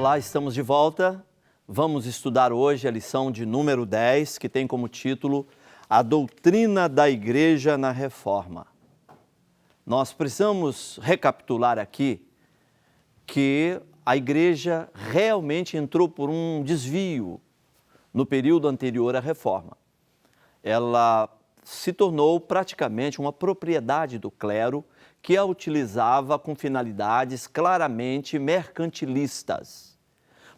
Olá, estamos de volta. Vamos estudar hoje a lição de número 10, que tem como título A Doutrina da Igreja na Reforma. Nós precisamos recapitular aqui que a Igreja realmente entrou por um desvio no período anterior à Reforma. Ela se tornou praticamente uma propriedade do clero que a utilizava com finalidades claramente mercantilistas.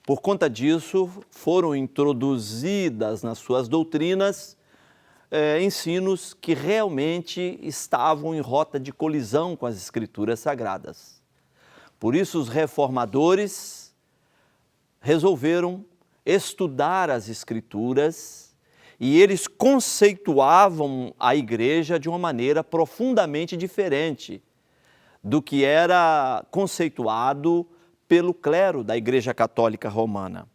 Por conta disso, foram introduzidas nas suas doutrinas ensinos que realmente estavam em rota de colisão com as Escrituras Sagradas. Por isso, os reformadores resolveram estudar as Escrituras e eles conceituavam a igreja de uma maneira profundamente diferente do que era conceituado pelo clero da Igreja Católica Romana.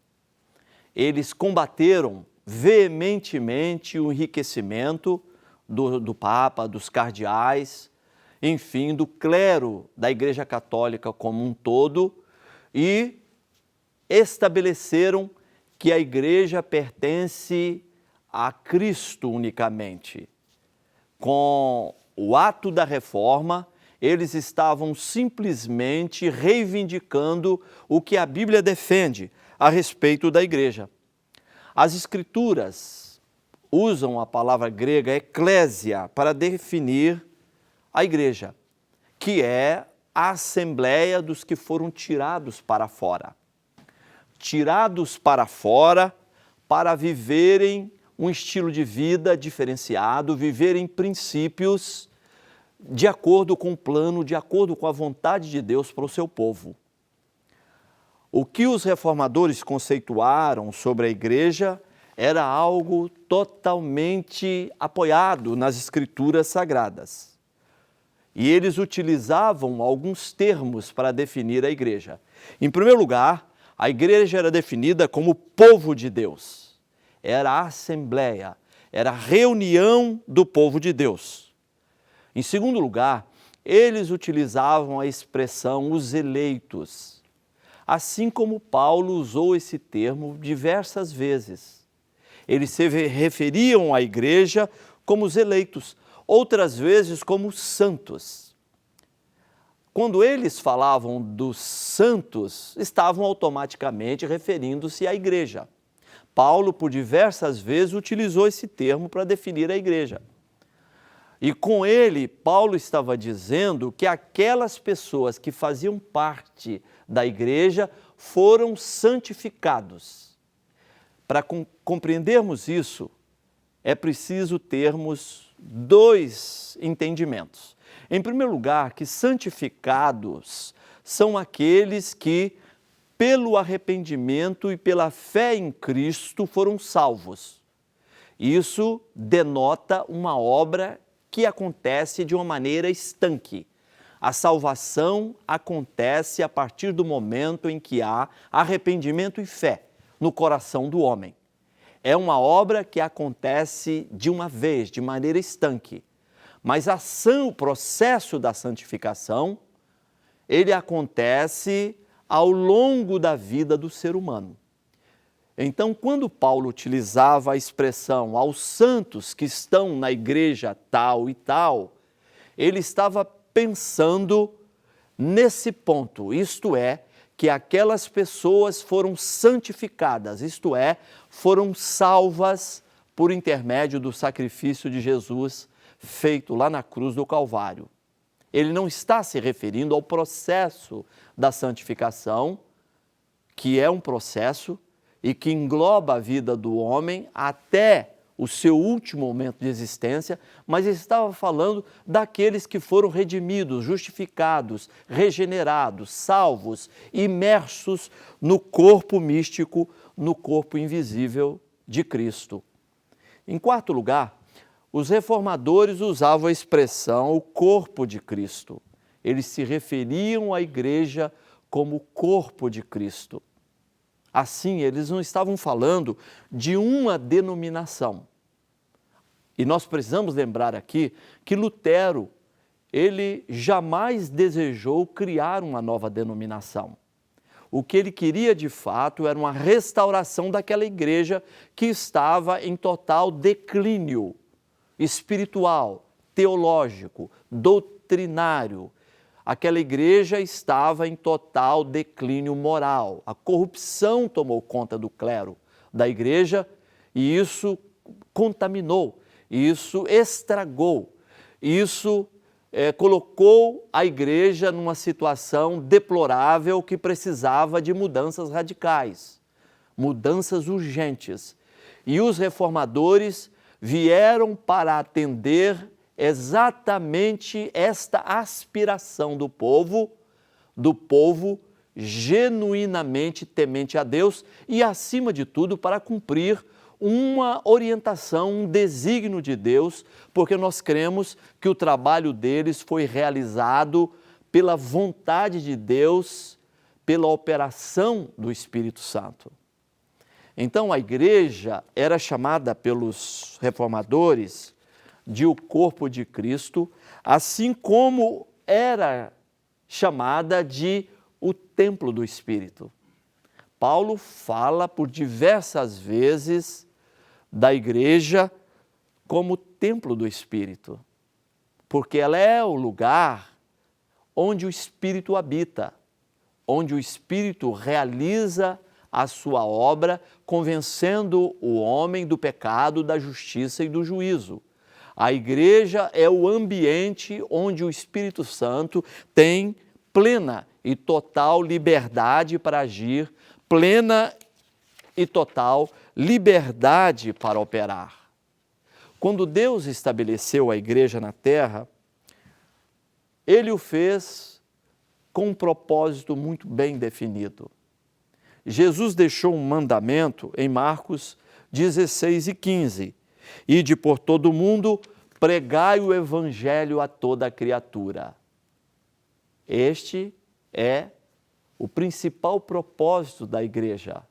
Eles combateram veementemente o enriquecimento do Papa, dos cardeais, enfim, do clero da Igreja Católica como um todo e estabeleceram que a Igreja pertence a Cristo unicamente. Com o ato da reforma, eles estavam simplesmente reivindicando o que a Bíblia defende a respeito da igreja. As Escrituras usam a palavra grega eclésia para definir a igreja, que é a assembleia dos que foram tirados para fora. Tirados para fora para viverem um estilo de vida diferenciado, viverem princípios de acordo com o plano, de acordo com a vontade de Deus para o seu povo. O que os reformadores conceituaram sobre a igreja era algo totalmente apoiado nas Escrituras Sagradas. E eles utilizavam alguns termos para definir a igreja. Em primeiro lugar, a igreja era definida como povo de Deus. Era a assembleia, era a reunião do povo de Deus. Em segundo lugar, eles utilizavam a expressão os eleitos, assim como Paulo usou esse termo diversas vezes. Eles se referiam à igreja como os eleitos, outras vezes como santos. Quando eles falavam dos santos, estavam automaticamente referindo-se à igreja. Paulo, por diversas vezes, utilizou esse termo para definir a igreja. E com ele, Paulo estava dizendo que aquelas pessoas que faziam parte da igreja foram santificados. Para compreendermos isso, é preciso termos dois entendimentos. Em primeiro lugar, que santificados são aqueles que, pelo arrependimento e pela fé em Cristo, foram salvos. Isso denota uma obra que acontece de uma maneira estanque. A salvação acontece a partir do momento em que há arrependimento e fé no coração do homem. É uma obra que acontece de uma vez, de maneira estanque. Mas o processo da santificação, ele acontece ao longo da vida do ser humano. Então, quando Paulo utilizava a expressão aos santos que estão na igreja tal e tal, ele estava pensando nesse ponto, isto é, que aquelas pessoas foram santificadas, isto é, foram salvas por intermédio do sacrifício de Jesus feito lá na cruz do Calvário. Ele não está se referindo ao processo da santificação, que é um processo e que engloba a vida do homem até o seu último momento de existência, mas ele estava falando daqueles que foram redimidos, justificados, regenerados, salvos, imersos no corpo místico, no corpo invisível de Cristo. Em quarto lugar, os reformadores usavam a expressão o corpo de Cristo. Eles se referiam à igreja como o corpo de Cristo. Assim, eles não estavam falando de uma denominação. E nós precisamos lembrar aqui que Lutero, ele jamais desejou criar uma nova denominação. O que ele queria de fato era uma restauração daquela igreja que estava em total declínio espiritual, teológico, doutrinário. Aquela igreja estava em total declínio moral. A corrupção tomou conta do clero da igreja e isso contaminou, isso estragou, isso colocou a igreja numa situação deplorável que precisava de mudanças radicais, mudanças urgentes. E os reformadores vieram para atender exatamente esta aspiração do povo genuinamente temente a Deus e, acima de tudo, para cumprir uma orientação, um desígnio de Deus, porque nós cremos que o trabalho deles foi realizado pela vontade de Deus, pela operação do Espírito Santo. Então, a igreja era chamada pelos reformadores de o corpo de Cristo, assim como era chamada de o templo do Espírito. Paulo fala por diversas vezes da igreja como templo do Espírito, porque ela é o lugar onde o Espírito habita, onde o Espírito realiza a sua obra, convencendo o homem do pecado, da justiça e do juízo. A igreja é o ambiente onde o Espírito Santo tem plena e total liberdade para agir, plena e total liberdade para operar. Quando Deus estabeleceu a igreja na terra, Ele o fez com um propósito muito bem definido. Jesus deixou um mandamento em Marcos 16:15. Ide por todo o mundo, pregai o evangelho a toda criatura. Este é o principal propósito da igreja,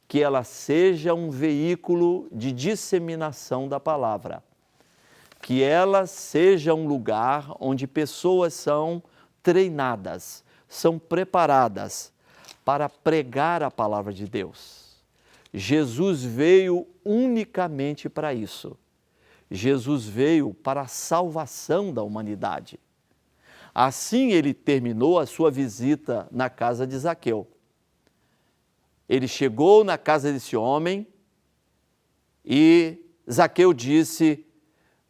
que ela seja um veículo de disseminação da palavra, que ela seja um lugar onde pessoas são treinadas, são preparadas para pregar a palavra de Deus. Jesus veio unicamente para isso. Jesus veio para a salvação da humanidade. Assim ele terminou a sua visita na casa de Zaqueu. Ele chegou na casa desse homem e Zaqueu disse: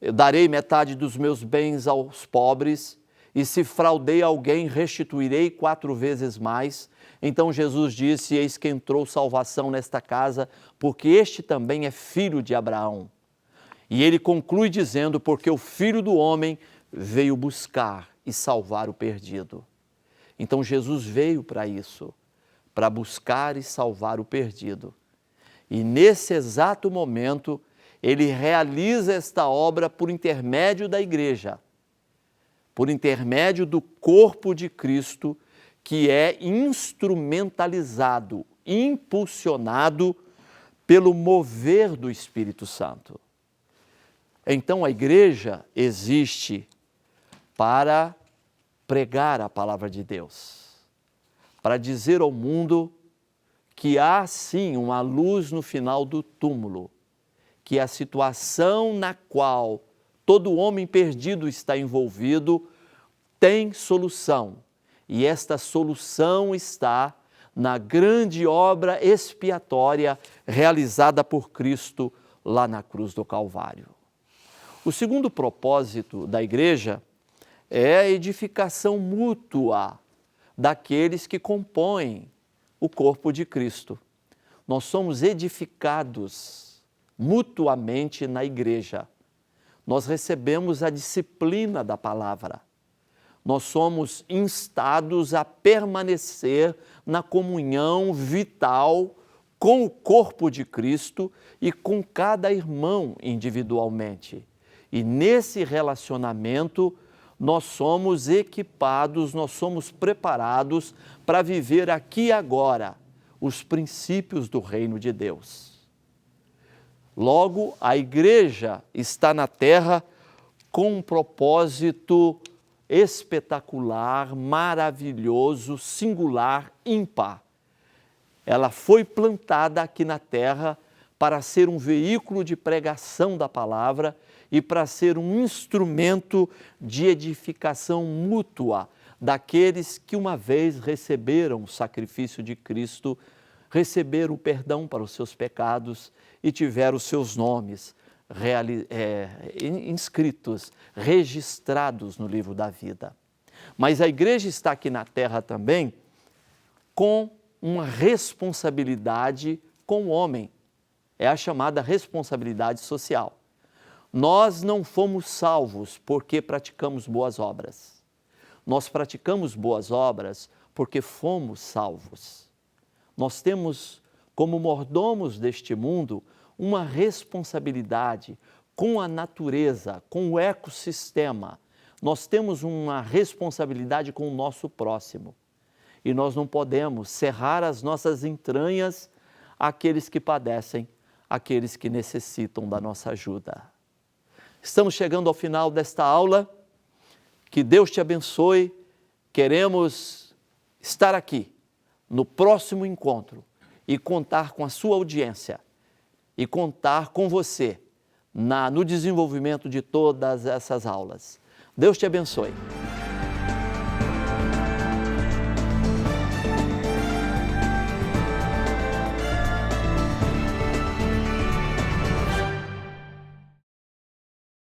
eu darei metade dos meus bens aos pobres e se fraudei alguém, restituirei 4 vezes mais. Então Jesus disse: eis que entrou salvação nesta casa, porque este também é filho de Abraão. E ele conclui dizendo: porque o Filho do Homem veio buscar e salvar o perdido. Então Jesus veio para isso, para buscar e salvar o perdido. E nesse exato momento, ele realiza esta obra por intermédio da igreja, por intermédio do corpo de Cristo, que é instrumentalizado, impulsionado pelo mover do Espírito Santo. Então a igreja existe para pregar a palavra de Deus, para dizer ao mundo que há sim uma luz no final do túmulo, que a situação na qual todo homem perdido está envolvido tem solução. E esta solução está na grande obra expiatória realizada por Cristo lá na cruz do Calvário. O segundo propósito da igreja é a edificação mútua daqueles que compõem o corpo de Cristo. Nós somos edificados mutuamente na igreja. Nós recebemos a disciplina da palavra. Nós somos instados a permanecer na comunhão vital com o corpo de Cristo e com cada irmão individualmente. E nesse relacionamento, nós somos equipados, nós somos preparados para viver aqui e agora os princípios do reino de Deus. Logo, a igreja está na terra com um propósito espetacular, maravilhoso, singular, ímpar, ela foi plantada aqui na terra para ser um veículo de pregação da palavra e para ser um instrumento de edificação mútua daqueles que uma vez receberam o sacrifício de Cristo, receberam o perdão para os seus pecados e tiveram os seus nomes inscritos, registrados no livro da vida. Mas a igreja está aqui na terra também com uma responsabilidade com o homem. É a chamada responsabilidade social. Nós não fomos salvos porque praticamos boas obras. Nós praticamos boas obras porque fomos salvos. Nós temos, como mordomos deste mundo, uma responsabilidade com a natureza, com o ecossistema. Nós temos uma responsabilidade com o nosso próximo. E nós não podemos cerrar as nossas entranhas àqueles que padecem, àqueles que necessitam da nossa ajuda. Estamos chegando ao final desta aula. Que Deus te abençoe. Queremos estar aqui no próximo encontro e contar com a sua audiência e contar com você no desenvolvimento de todas essas aulas. Deus te abençoe.